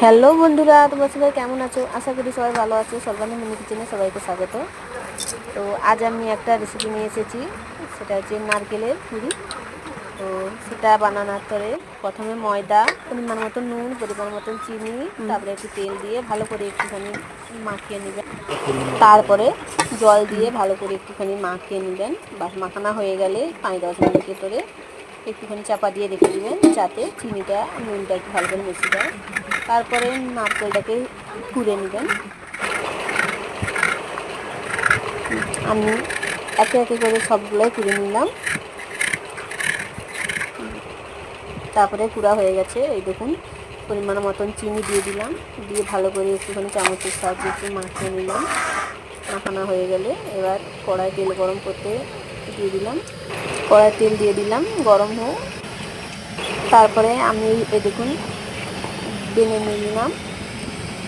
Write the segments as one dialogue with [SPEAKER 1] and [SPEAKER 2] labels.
[SPEAKER 1] Hello বন্ধুরা, তোমরা সবাই কেমন আছো? আশা করি সবাই ভালো আছো। সর্বানন্দ মিনি কিচেনে সবাইকে স্বাগত। তো আজ আমি একটা রেসিপি নিয়ে এসেছি, সেটা হচ্ছে নারকেলের পুরি। তো সেটা বানানোর পরে প্রথমে ময়দা, পরিমাণ মতো নুন, পরিমাণ মতো চিনি, তারপরে একটু তেল দিয়ে ভালো করে একটুখানি মাখিয়ে নেবেন। তারপরে জল দিয়ে ভালো করে একটুখানি মাখিয়ে নেবেন। বাস মাখানো হয়ে গেলে 5-10 মিনিটের পরে একটুখানি চাপা দিয়ে রেখে দেবেন, যাতে চিনিটা নুনটা একটু ভালো করে মিশে যায়। তারপরে নারকেলটাকে কুড়ে নেবেন। আমি একে একে করে সবগুলোই কুড়ে নিলাম। তারপরে কুড়া হয়ে গেছে, এই দেখুন পরিমাণ মতন চিনি দিয়ে দিলাম, দিয়ে ভালো করে একটুখানি চামচের সাহায্যে একটু মাখিয়ে নিলাম। মাখানো হয়ে গেলে এবার কড়াই তেল গরম করতে দিয়ে দিলাম। কড়াই তেল দিয়ে দিলাম, গরম হোক। তারপরে আমি এই দেখুন বেলে নিলাম।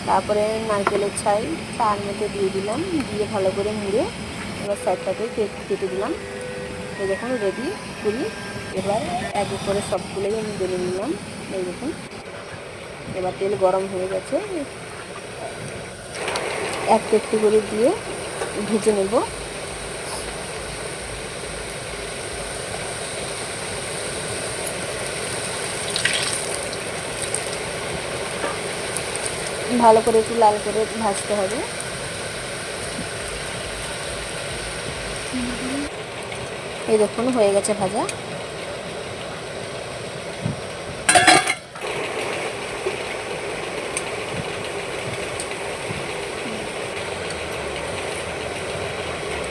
[SPEAKER 1] তারপরে নারকেলের ছাই তার মধ্যে দিয়ে দিলাম, দিয়ে ভালো করে মুড়ে এবার সাইডটাকে কেটে দিলাম। এই দেখুন রেডি পুরি। এবার এক এক করে সবগুলোই আমি বেলে নিলাম। এই দেখুন এবার তেল গরম হয়ে গেছে, একটু একটু করে দিয়ে ভেজে নেব। ভালো করে একটু লাল করে ভাজতে হবে। এই দেখুন হয়ে গেছে ভাজা।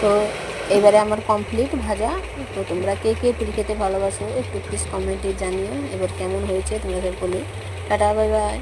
[SPEAKER 1] তো এবারে আমার কমপ্লিট ভাজা। তো তোমরা কে কে পুরি খেতে ভালোবাসো একটু প্লিজ কমেন্টে জানিও। এবার কেমন হয়েছে তোমরা বলে। Tata, bye bye.